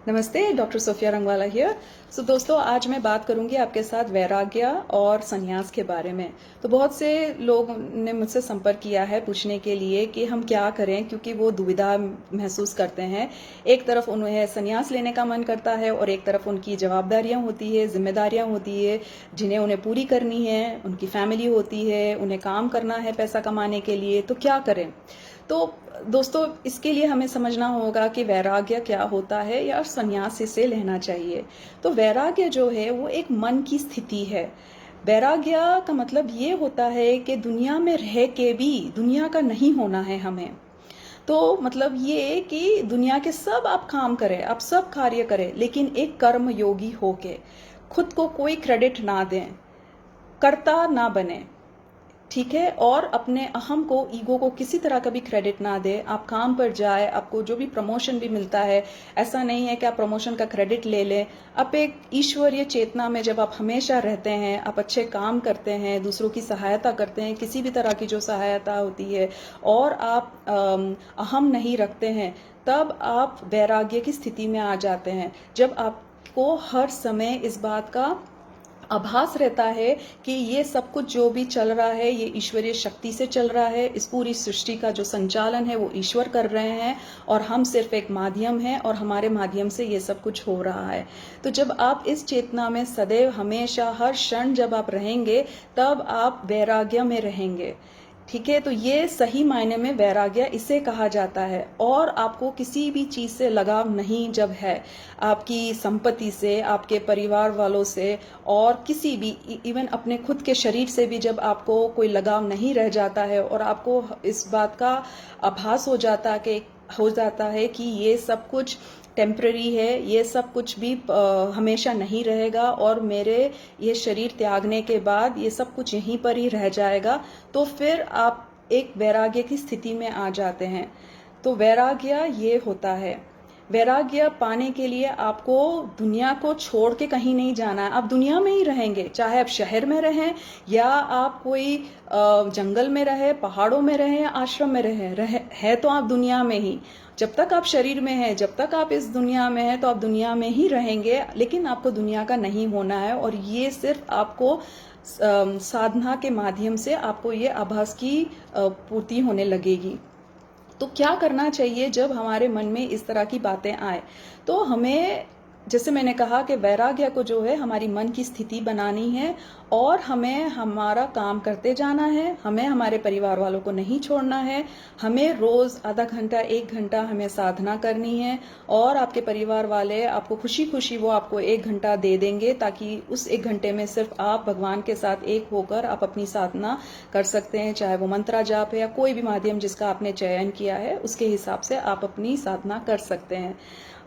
नमस्ते, doctor Sophia रंगवाला here. सो दोस्तों, आज मैं बात करूंगी आपके साथ वैराग्य और संन्यास के बारे में। तो बहुत से लोग ने मुझसे संपर्क किया है पूछने के लिए कि हम क्या करें, क्योंकि वो दुविधा महसूस करते हैं। एक तरफ उन्हें संन्यास लेने का मन करता है और एक तरफ उनकी जवाबदारियां होती है, जिम्मेदारियां होती है जिन्हें उन्हें पूरी करनी है। उनकी फैमिली होती है, उन्हें काम करना है पैसा कमाने के लिए। तो क्या करें? तो दोस्तों, इसके लिए हमें समझना होगा कि वैराग्य क्या होता है या संन्यास इसे लेना चाहिए। तो वैराग्य जो है वो एक मन की स्थिति है। वैराग्य का मतलब ये होता है कि दुनिया में रह के भी दुनिया का नहीं होना है हमें। तो मतलब ये कि दुनिया के सब आप काम करें, आप सब कार्य करें, लेकिन एक कर्म योगी होके खुद को कोई क्रेडिट ना दें, कर्ता ना बने, ठीक है। और अपने अहम को, ईगो को किसी तरह का भी क्रेडिट ना दे। आप काम पर जाए, आपको जो भी प्रमोशन भी मिलता है, ऐसा नहीं है कि आप प्रमोशन का क्रेडिट ले लें। आप एक ईश्वरीय चेतना में जब आप हमेशा रहते हैं, आप अच्छे काम करते हैं, दूसरों की सहायता करते हैं, किसी भी तरह की जो सहायता होती है, और आप अहम नहीं रखते हैं, तब आप वैराग्य की स्थिति में आ जाते हैं। जब आपको हर समय इस बात का आभास रहता है कि ये सब कुछ जो भी चल रहा है ये ईश्वरीय शक्ति से चल रहा है, इस पूरी सृष्टि का जो संचालन है वो ईश्वर कर रहे हैं और हम सिर्फ एक माध्यम हैं और हमारे माध्यम से ये सब कुछ हो रहा है। तो जब आप इस चेतना में सदैव, हमेशा, हर क्षण जब आप रहेंगे, तब आप वैराग्य में रहेंगे, ठीक है। तो ये सही मायने में वैराग्य इसे कहा जाता है। और आपको किसी भी चीज से लगाव नहीं जब है, आपकी संपत्ति से, आपके परिवार वालों से, और किसी भी, इवन अपने खुद के शरीर से भी जब आपको कोई लगाव नहीं रह जाता है और आपको इस बात का आभास हो जाता है कि ये सब कुछ टेम्पररी है, ये सब कुछ भी हमेशा नहीं रहेगा और मेरे ये शरीर त्यागने के बाद ये सब कुछ यहीं पर ही रह जाएगा, तो फिर आप एक वैराग्य की स्थिति में आ जाते हैं। तो वैराग्य ये होता है। वैराग्य पाने के लिए आपको दुनिया को छोड़ के कहीं नहीं जाना है। आप दुनिया में ही रहेंगे, चाहे आप शहर में रहें या आप कोई जंगल में रहे, पहाड़ों में रहे या आश्रम में है तो आप दुनिया में ही। जब तक आप शरीर में हैं, जब तक आप इस दुनिया में हैं, तो आप दुनिया में ही रहेंगे, लेकिन आपको दुनिया का नहीं होना है। और ये सिर्फ आपको साधना के माध्यम से आपको ये आभास की पूर्ति होने लगेगी। तो क्या करना चाहिए जब हमारे मन में इस तरह की बातें आए? तो हमें, जैसे मैंने कहा कि वैराग्य को जो है हमारी मन की स्थिति बनानी है और हमें हमारा काम करते जाना है। हमें हमारे परिवार वालों को नहीं छोड़ना है। हमें रोज आधा घंटा, 1 घंटा हमें साधना करनी है और आपके परिवार वाले आपको खुशी खुशी वो आपको 1 घंटा दे देंगे, ताकि उस 1 घंटे में सिर्फ आप भगवान के साथ एक होकर आप अपनी साधना कर सकते हैं। चाहे वो मंत्रा जाप है या कोई भी माध्यम जिसका आपने चयन किया है, उसके हिसाब से आप अपनी साधना कर सकते हैं।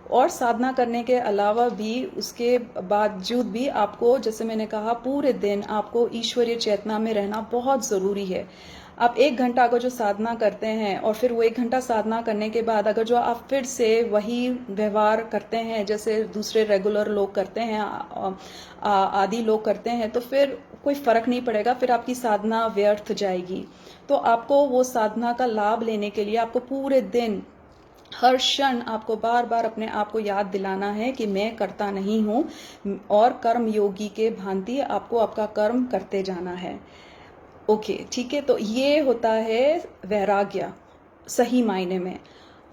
और साधना करने के अलावा भी, उसके बावजूद भी आपको, जैसे मैंने कहा, पूरे दिन आपको ईश्वरीय चेतना में रहना बहुत ज़रूरी है। आप 1 घंटा अगर जो साधना करते हैं और फिर वो 1 घंटा साधना करने के बाद अगर जो आप फिर से वही व्यवहार करते हैं जैसे दूसरे रेगुलर लोग करते हैं, आदि लोग करते हैं, तो फिर कोई फर्क नहीं पड़ेगा, फिर आपकी साधना व्यर्थ जाएगी। तो आपको वो साधना का लाभ लेने के लिए आपको पूरे दिन, हर क्षण आपको बार बार अपने आप को याद दिलाना है कि मैं करता नहीं हूं, और कर्म योगी के भांति आपको आपका कर्म करते जाना है। ओके, ठीक है। तो ये होता है वैराग्य सही मायने में।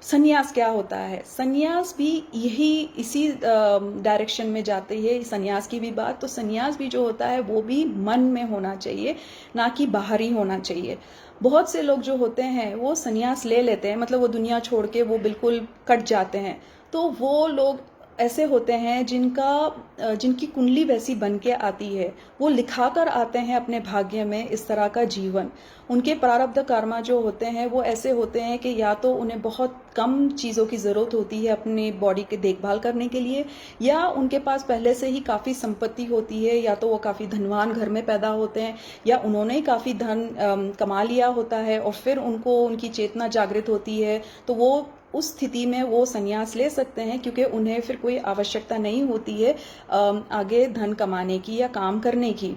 संन्यास क्या होता है? संन्यास भी यही, इसी डायरेक्शन में जाती है संन्यास की भी बात। तो संन्यास भी जो होता है वो भी मन में होना चाहिए, ना कि बाहरी होना चाहिए। बहुत से लोग जो होते हैं वो संन्यास ले लेते हैं, मतलब वो दुनिया छोड़ के वो बिल्कुल कट जाते हैं। तो वो लोग ऐसे होते हैं जिनकी कुंडली वैसी बन के आती है, वो लिखा कर आते हैं अपने भाग्य में इस तरह का जीवन। उनके प्रारब्ध कर्मा जो होते हैं वो ऐसे होते हैं कि या तो उन्हें बहुत कम चीज़ों की ज़रूरत होती है अपनी बॉडी की देखभाल करने के लिए, या उनके पास पहले से ही काफ़ी संपत्ति होती है, या तो वो काफ़ी धनवान घर में पैदा होते हैं, या उन्होंने ही काफ़ी धन कमा लिया होता है और फिर उनको उनकी चेतना जागृत होती है। तो वो उस स्थिति में वो संन्यास ले सकते हैं, क्योंकि उन्हें फिर कोई आवश्यकता नहीं होती है आगे धन कमाने की या काम करने की।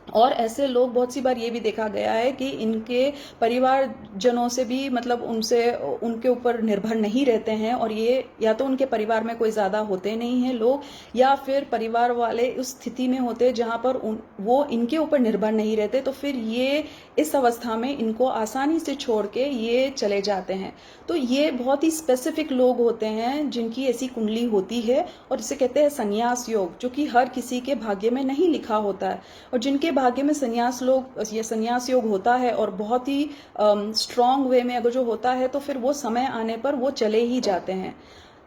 और ऐसे लोग बहुत सी बार ये भी देखा गया है कि इनके परिवारजनों से भी मतलब उनसे उनके ऊपर निर्भर नहीं रहते हैं, और ये या तो उनके परिवार में कोई ज़्यादा होते नहीं हैं लोग, या फिर परिवार वाले उस स्थिति में होते जहाँ पर वो इनके ऊपर निर्भर नहीं रहते, तो फिर ये इस अवस्था में इनको आसानी से छोड़ के ये चले जाते हैं। तो ये बहुत ही स्पेसिफिक लोग होते हैं जिनकी ऐसी कुंडली होती है, और इसे कहते हैं संन्यास योग, जो कि हर किसी के भाग्य में नहीं लिखा होता है। और जिनके भाग्य में संन्यास योग होता है और बहुत ही स्ट्रांग वे में अगर जो होता है, तो फिर वो समय आने पर वो चले ही जाते हैं।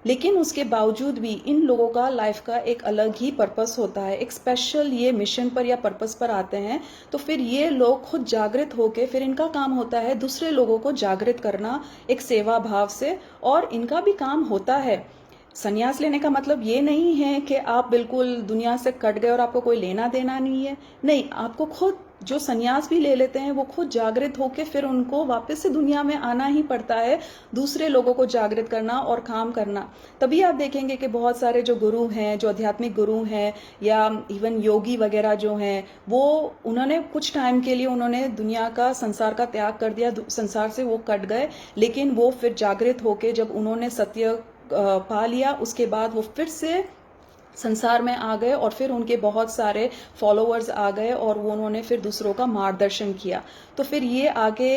लेकिन उसके बावजूद भी इन लोगों का लाइफ का एक अलग ही पर्पस होता है, एक स्पेशल ये मिशन पर या पर्पस पर आते हैं। तो फिर ये लोग खुद जागृत होके फिर इनका काम होता है दूसरे लोगों को जागृत करना एक सेवा भाव से, और इनका भी काम होता है। संन्यास लेने का मतलब ये नहीं है कि आप बिल्कुल दुनिया से कट गए और आपको कोई लेना देना नहीं है। नहीं, आपको खुद जो संन्यास भी ले लेते हैं वो खुद जागृत होके फिर उनको वापस से दुनिया में आना ही पड़ता है, दूसरे लोगों को जागृत करना और काम करना। तभी आप देखेंगे कि बहुत सारे जो गुरु हैं, जो आध्यात्मिक गुरु हैं, या इवन योगी वगैरह जो हैं, वो उन्होंने कुछ टाइम के लिए उन्होंने दुनिया का संसार का त्याग कर दिया, संसार से वो कट गए, लेकिन वो फिर जागृत होके जब उन्होंने सत्य पा लिया, उसके बाद वो फिर से संसार में आ गए, और फिर उनके बहुत सारे फॉलोअर्स आ गए, और वो उन्होंने फिर दूसरों का मार्गदर्शन किया। तो फिर ये आगे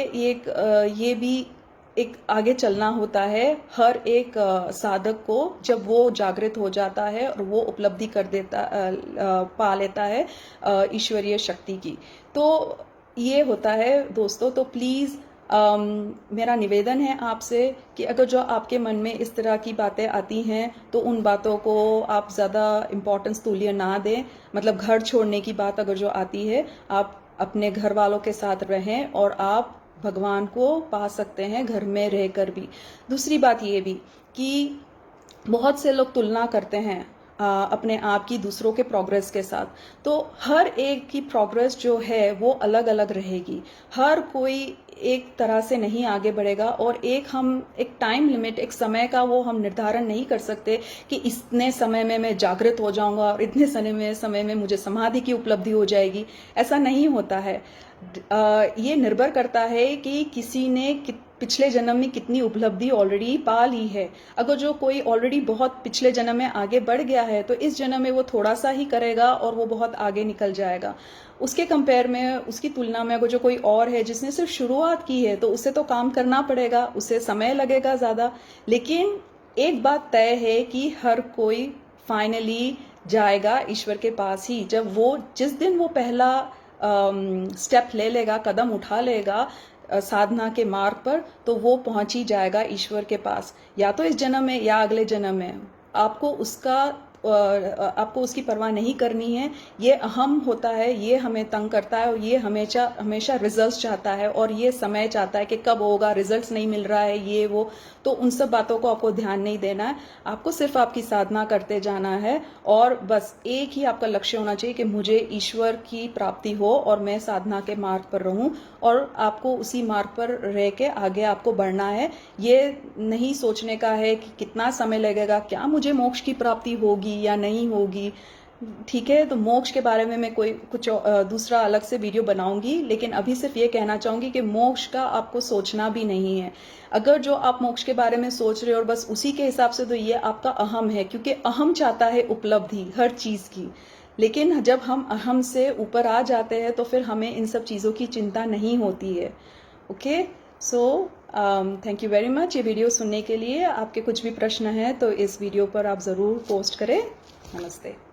ये भी एक आगे चलना होता है हर एक साधक को, जब वो जागृत हो जाता है और वो उपलब्धि कर देता पा लेता है ईश्वरीय शक्ति की। तो ये होता है दोस्तों। तो प्लीज़ मेरा निवेदन है आपसे कि अगर जो आपके मन में इस तरह की बातें आती हैं, तो उन बातों को आप ज़्यादा इम्पोर्टेंस तुल्य ना दें। मतलब घर छोड़ने की बात अगर जो आती है, आप अपने घर वालों के साथ रहें, और आप भगवान को पा सकते हैं घर में रहकर भी। दूसरी बात ये भी कि बहुत से लोग तुलना करते हैं अपने आप की दूसरों के प्रोग्रेस के साथ। तो हर एक की प्रोग्रेस जो है वो अलग अलग रहेगी, हर कोई एक तरह से नहीं आगे बढ़ेगा, और एक टाइम लिमिट, एक समय का वो हम निर्धारण नहीं कर सकते कि इतने समय में मैं जागृत हो जाऊंगा और इतने समय में मुझे समाधि की उपलब्धि हो जाएगी। ऐसा नहीं होता है। ये निर्भर करता है कि किसी ने पिछले जन्म में कितनी उपलब्धि ऑलरेडी पा ली है। अगर जो कोई ऑलरेडी बहुत पिछले जन्म में आगे बढ़ गया है, तो इस जन्म में वो थोड़ा सा ही करेगा और वो बहुत आगे निकल जाएगा। उसके कंपेयर में, उसकी तुलना में अगर जो कोई और है जिसने सिर्फ शुरुआत की है, तो उसे तो काम करना पड़ेगा, उसे समय लगेगा ज़्यादा। लेकिन एक बात तय है कि हर कोई फाइनली जाएगा ईश्वर के पास ही। जिस दिन वो पहला स्टेप ले लेगा, कदम उठा लेगा साधना के मार्ग पर, तो वो पहुंच ही जाएगा ईश्वर के पास, या तो इस जन्म में या अगले जन्म में। आपको उसकी परवाह नहीं करनी है। ये अहम होता है, ये हमें तंग करता है, और ये हमेशा रिजल्ट्स चाहता है, और ये समय चाहता है कि कब होगा, रिजल्ट्स नहीं मिल रहा है, ये वो। तो उन सब बातों को आपको ध्यान नहीं देना है। आपको सिर्फ आपकी साधना करते जाना है, और बस एक ही आपका लक्ष्य होना चाहिए कि मुझे ईश्वर की प्राप्ति हो और मैं साधना के मार्ग पर रहूं, और आपको उसी मार्ग पर रह के आगे आपको बढ़ना है। ये नहीं सोचने का है कि कितना समय लगेगा, क्या मुझे मोक्ष की प्राप्ति होगी या नहीं होगी। ठीक है, तो मोक्ष के बारे में मैं कुछ दूसरा अलग से वीडियो बनाऊंगी, लेकिन अभी सिर्फ ये कहना चाहूंगी कि मोक्ष का आपको सोचना भी नहीं है। अगर जो आप मोक्ष के बारे में सोच रहे हो और बस उसी के हिसाब से, तो ये आपका अहम है, क्योंकि अहम चाहता है उपलब्धि हर चीज की। लेकिन जब हम अहम से ऊपर आ जाते हैं, तो फिर हमें इन सब चीजों की चिंता नहीं होती है। Okay, so thank you very much ये वीडियो सुनने के लिए। आपके कुछ भी प्रश्न हैं तो इस वीडियो पर आप ज़रूर पोस्ट करें। नमस्ते।